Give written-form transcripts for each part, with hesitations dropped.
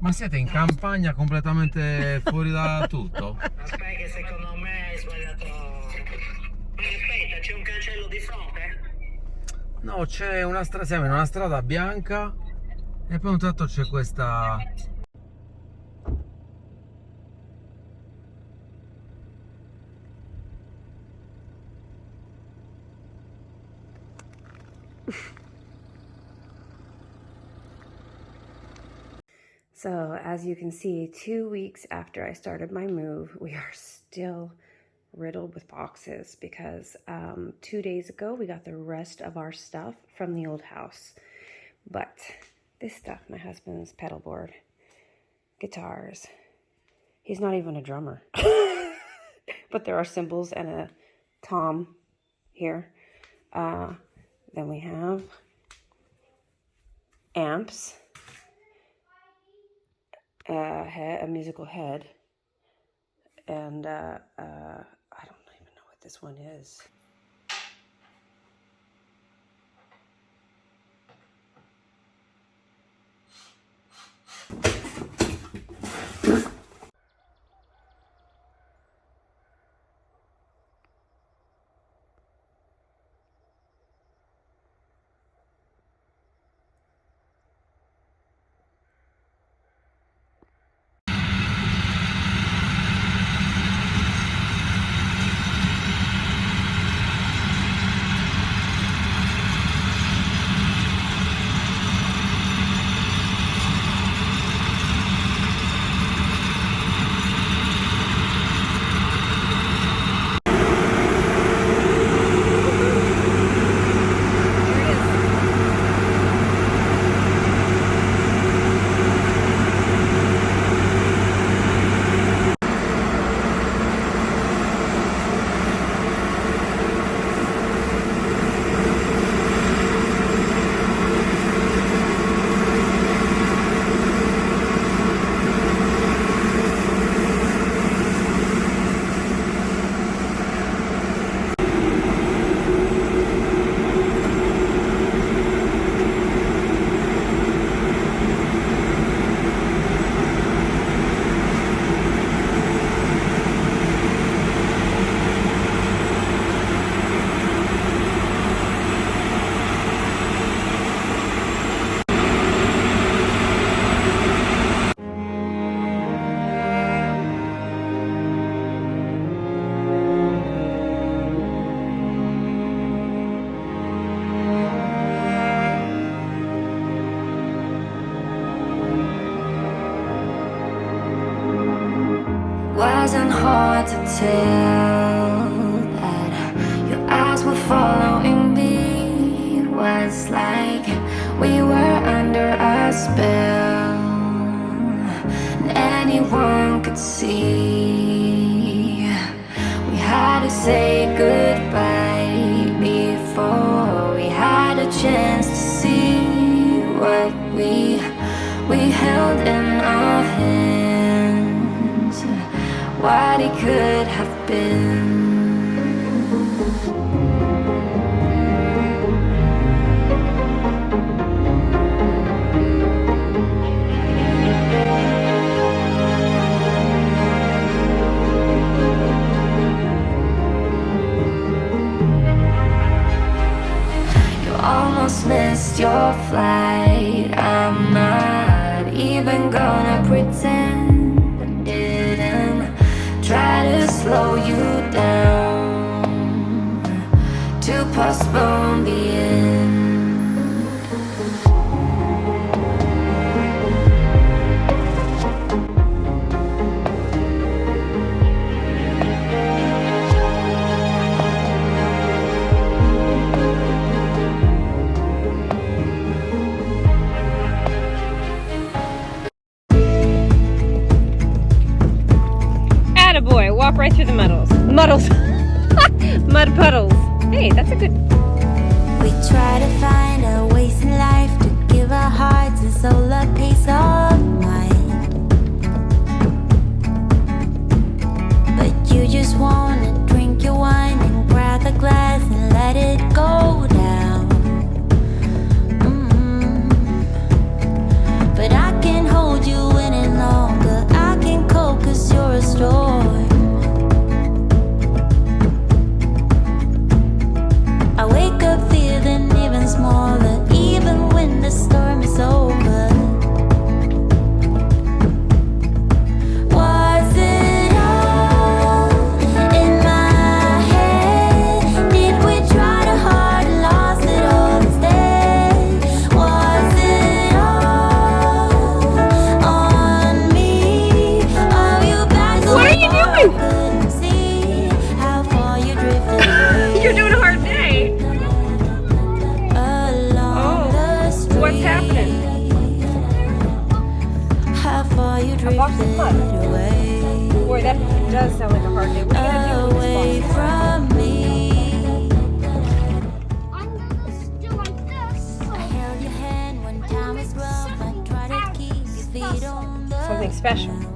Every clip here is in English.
Ma siete in campagna completamente fuori da tutto? Aspetta che secondo me hai sbagliato. Ma aspetta, c'è un cancello di fronte? No, c'è una strada, siamo in una strada bianca e poi a un tratto c'è questa... So, as you can see, 2 weeks after I started my move, we are still riddled with boxes because 2 days ago we got the rest of our stuff from the old house. But this stuff, my husband's pedal board, guitars, he's not even a drummer. But there are cymbals and a tom here. Then we have amps. A musical head, and I don't even know what this one is. Wasn't hard to tell that your eyes were following me. It was like we were under a spell, and anyone could see. We had to say goodbye before we had a chance to see what we held in our hands, what it could have been. You almost missed your flight. I'm not even gonna pretend I didn't try to slow you down, to postpone the end. Attaboy, walk right through the muddles. Mud puddles. Hey, that's a good... We try to find our ways in life to give our hearts and soul a peace of mind, but you just wanna drink your wine and grab a glass and let it go down. But I can hold you in it box of mud. Boy, that does sound like a hard day. What are you gonna do with away this box? from me. I'm gonna do like this. I held your hand when time was rough. I tried to keep your feet on the Something special. ground.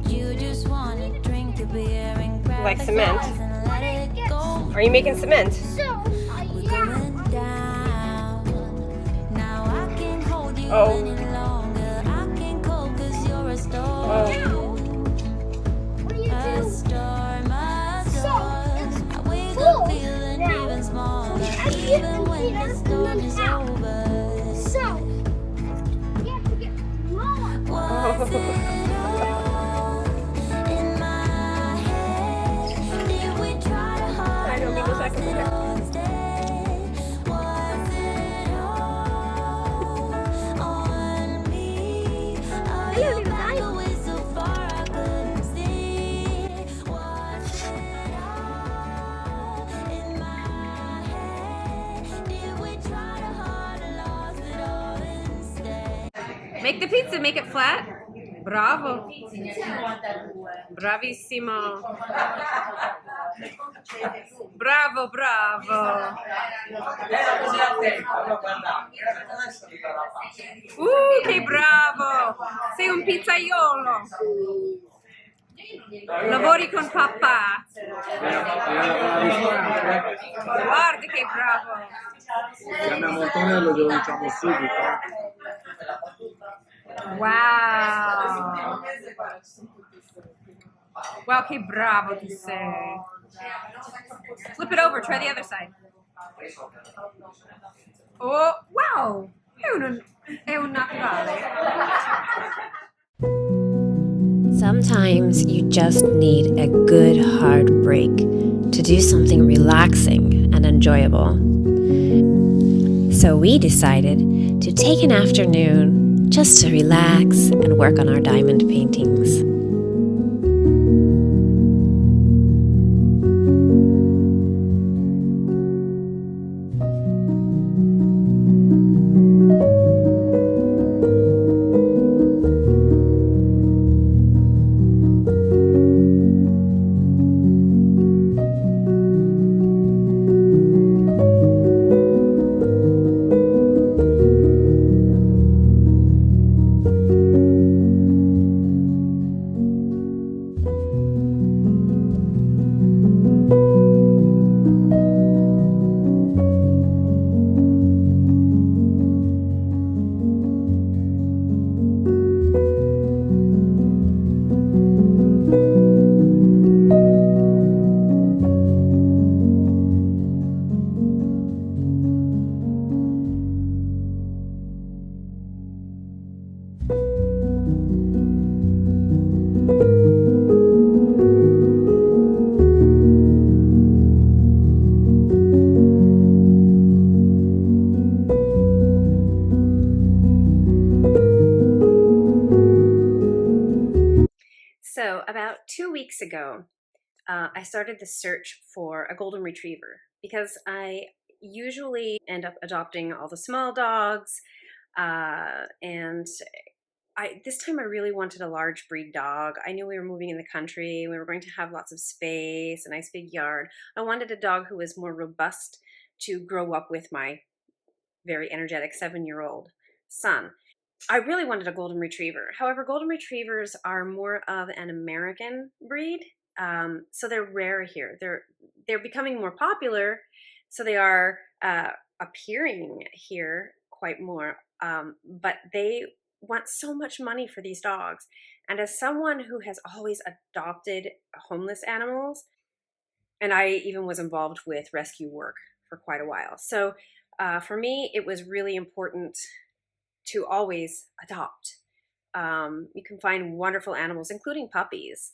You just wanna drink your beer and grab Like the cement? glass and let it go. Are you making cement? So, We're going down. Now I can't hold you Oh. any longer. I can't cope 'cause you're a storm. Oh. what do you A do? storm, a So, storm. it's I wake full up feeling now. even smaller. I get Even in when here the and storm then is out. over. So, you have to get smaller. Was it all in my head? Did we try to hide I don't mean to second lost it there. all instead? Was it all on me? Are you back away so far I couldn't see? Was it all in my head? Did we try to hide and lost it all instead? Make the pizza, make it flat. Bravo. Bravissimo. Bravo, bravo. Che bravo. Sei un pizzaiolo. Lavori con papà. Guarda che bravo. Chiamiamo Antonello, glielo diciamo subito. Wow. Wow, che bravo tu sei. Flip it over, try the other side. Oh, wow. È un naturale. Sometimes you just need a good hard break to do something relaxing and enjoyable. So we decided to take an afternoon just to relax and work on our diamond paintings. So about 2 weeks ago, I started the search for a golden retriever because I usually end up adopting all the small dogs, and this time I really wanted a large breed dog. I knew we were moving in the country, we were going to have lots of space, a nice big yard. I wanted a dog who was more robust to grow up with my very energetic 7-year-old son. I really wanted a golden retriever. However, golden retrievers are more of an American breed, so they're rare here. They're becoming more popular, so they are appearing here quite more. But they want so much money for these dogs. And as someone who has always adopted homeless animals, and I even was involved with rescue work for quite a while, so for me, it was really important to always adopt. You can find wonderful animals, including puppies.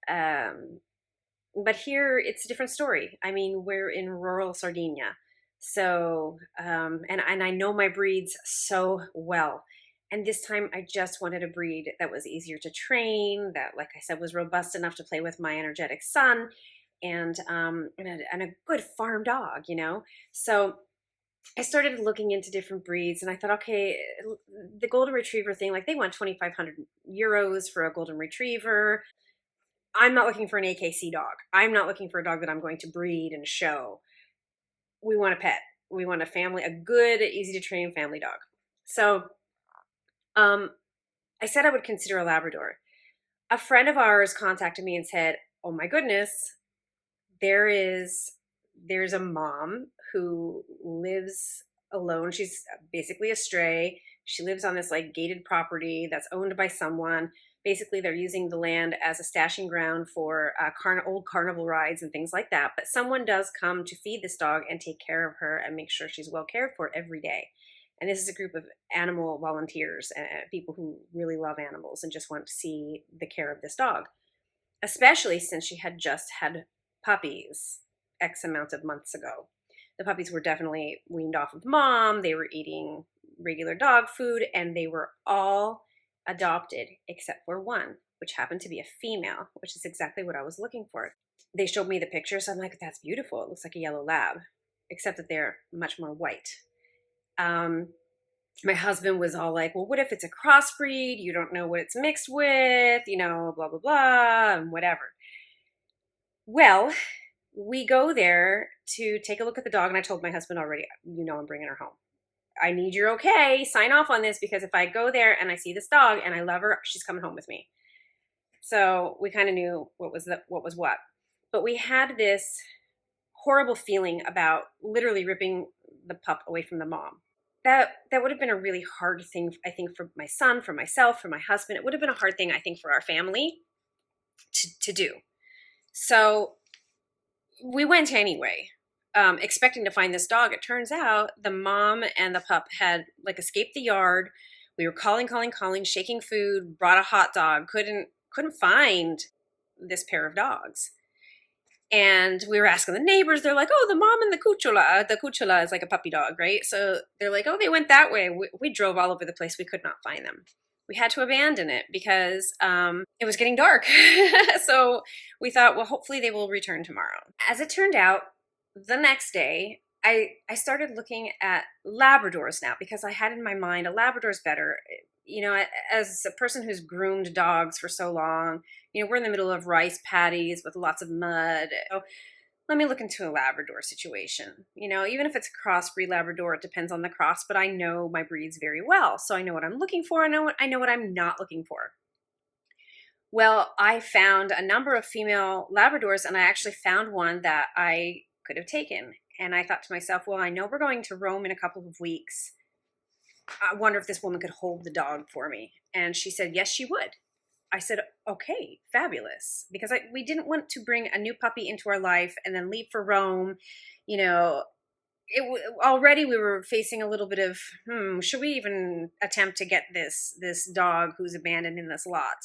But here it's a different story. I mean, we're in rural Sardinia. So, and I know my breeds so well. And this time I just wanted a breed that was easier to train, that, like I said, was robust enough to play with my energetic son, and a good farm dog, you know? So I started looking into different breeds, and I thought, okay, the golden retriever thing, like they want 2,500 euros for a golden retriever. I'm not looking for an AKC dog. I'm not looking for a dog that I'm going to breed and show. We want a pet. We want a good, easy to train family dog. So, I said I would consider a Labrador. A friend of ours contacted me and said, "Oh my goodness, there's a mom who lives alone. She's basically a stray. She lives on this like gated property that's owned by someone. Basically, they're using the land as a stashing ground for old carnival rides and things like that. But someone does come to feed this dog and take care of her and make sure she's well cared for every day. And this is a group of animal volunteers and people who really love animals and just want to see the care of this dog, especially since she had just had puppies X amount of months ago. The puppies were definitely weaned off of mom. They were eating regular dog food, and they were all adopted except for one, which happened to be a female, which is exactly what I was looking for. They showed me the pictures. I'm like, that's beautiful. It looks like a yellow lab, except that they're much more white. My husband was all like, well, what if it's a crossbreed? You don't know what it's mixed with, blah, blah, blah, and whatever. Well, we go there to take a look at the dog, and I told my husband already, I'm bringing her home. I need your okay, sign off on this, because if I go there and I see this dog and I love her, she's coming home with me. So we kind of knew what was what. But we had this horrible feeling about literally ripping the pup away from the mom. That would have been a really hard thing, I think, for my son, for myself, for my husband. It would have been a hard thing, I think, for our family to do. So we went anyway, expecting to find this dog. It turns out the mom and the pup had like escaped the yard. We were calling, shaking food, brought a hot dog, couldn't find this pair of dogs. And we were asking the neighbors. They're like, oh, the mom and the cuchola. The cuchola is like a puppy dog, right? So they're like, oh, they went that way. We drove all over the place. We could not find them. We had to abandon it because it was getting dark. So we thought, well, hopefully they will return tomorrow. As it turned out, the next day, I started looking at Labradors now, because I had in my mind a Labrador's better. As a person who's groomed dogs for so long, we're in the middle of rice paddies with lots of mud. So let me look into a Labrador situation. Even if it's a crossbreed Labrador, it depends on the cross, but I know my breeds very well. So I know what I'm looking for. I know what I'm not looking for. Well, I found a number of female Labradors, and I actually found one that I could have taken. And I thought to myself, well, I know we're going to Rome in a couple of weeks. I wonder if this woman could hold the dog for me. And she said, yes, she would. I said, okay, fabulous. Because we didn't want to bring a new puppy into our life and then leave for Rome. Already we were facing a little bit of, should we even attempt to get this dog who's abandoned in this lot?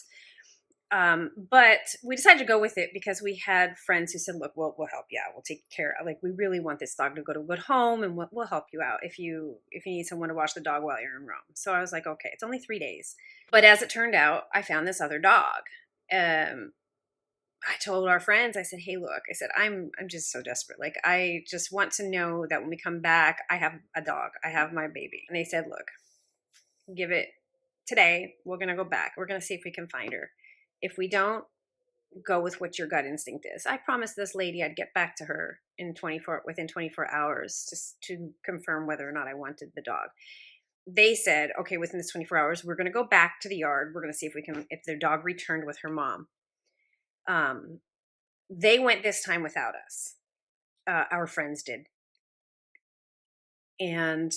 But we decided to go with it because we had friends who said, look, we'll help you out. We'll take care. Like, we really want this dog to go to a good home, and we'll help you out if you need someone to watch the dog while you're in Rome. So I was like, okay, it's only 3 days. But as it turned out, I found this other dog. I told our friends, I said, hey, look, I said, I'm just so desperate. Like, I just want to know that when we come back, I have a dog. I have my baby. And they said, look, give it today. We're going to go back. We're going to see if we can find her. If we don't, go with what your gut instinct is. I promised this lady I'd get back to her within 24 hours just to confirm whether or not I wanted the dog. They said, okay, within this 24 hours, we're going to go back to the yard. We're going to see if their dog returned with her mom. They went this time without us. Our friends did. And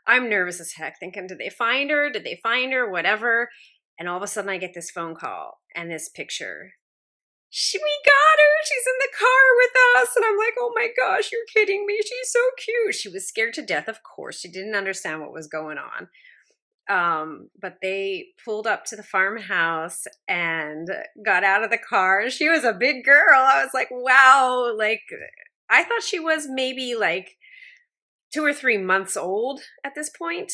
I'm nervous as heck, thinking, did they find her? Did they find her? Whatever. And all of a sudden I get this phone call and this picture. We got her. She's in the car with us. And I'm like, oh my gosh, you're kidding me. She's so cute. She was scared to death, of course. She didn't understand what was going on. But they pulled up to the farmhouse and got out of the car. She was a big girl. I was like, wow. Like, I thought she was maybe like 2 or 3 months old at this point.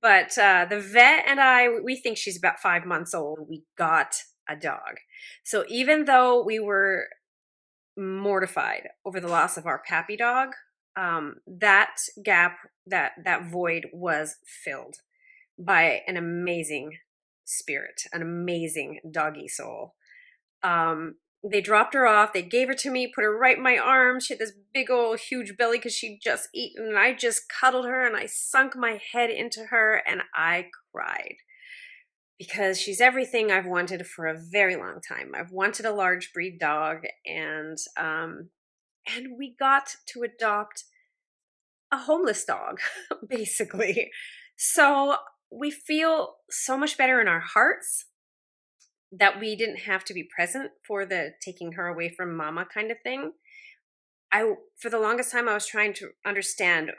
But the vet and we think she's about 5 months old. We got a dog. So even though we were mortified over the loss of our Pappy dog. That gap, that void was filled by an amazing spirit, an amazing doggy soul. They dropped her off. They gave her to me, put her right in my arms. She had this big old huge belly because she'd just eaten, and I just cuddled her and I sunk my head into her and I cried because she's everything I've wanted for a very long time. I've wanted a large breed dog, and we got to adopt a homeless dog, basically. So we feel so much better in our hearts that we didn't have to be present for the taking her away from mama kind of thing. For the longest time, I was trying to understand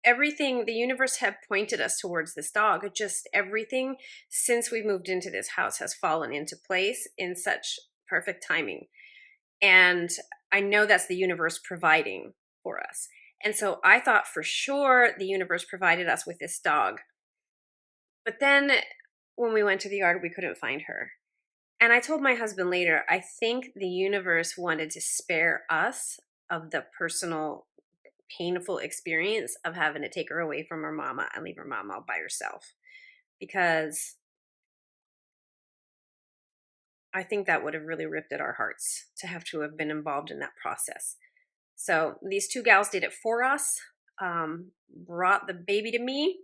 everything. The universe had pointed us towards this dog. Just everything since we've moved into this house has fallen into place in such perfect timing. And I know that's the universe providing for us. And so I thought for sure the universe provided us with this dog. But then when we went to the yard, we couldn't find her. And I told my husband later, I think the universe wanted to spare us of the personal, painful experience of having to take her away from her mama and leave her mama all by herself. Because I think that would have really ripped at our hearts to have been involved in that process. So these two gals did it for us, brought the baby to me,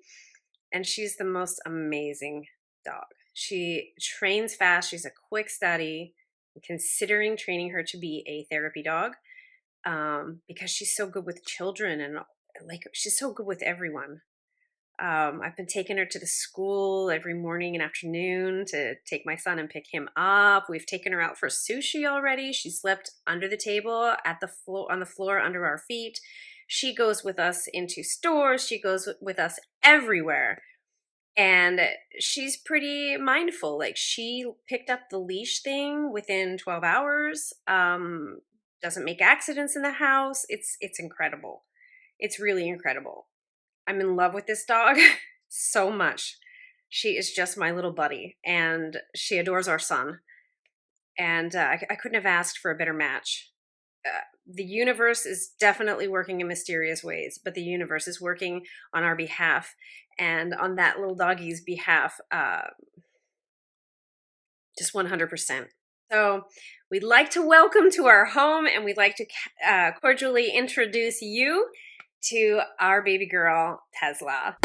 and she's the most amazing dog. She trains fast. She's a quick study. I'm considering training her to be a therapy dog because she's so good with children and like she's so good with everyone. I've been taking her to the school every morning and afternoon to take my son and pick him up. We've taken her out for sushi already. She slept under the table on the floor under our feet. She goes with us into stores. She goes with us everywhere. And she's pretty mindful. Like, she picked up the leash thing within 12 hours. Doesn't make accidents in the house. It's incredible. It's really incredible. I'm in love with this dog so much. She is just my little buddy, and she adores our son. And I couldn't have asked for a better match. The universe is definitely working in mysterious ways, but the universe is working on our behalf and on that little doggie's behalf, just 100%. So we'd like to welcome to our home, and we'd like to cordially introduce you to our baby girl, Tesla.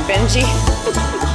Benji.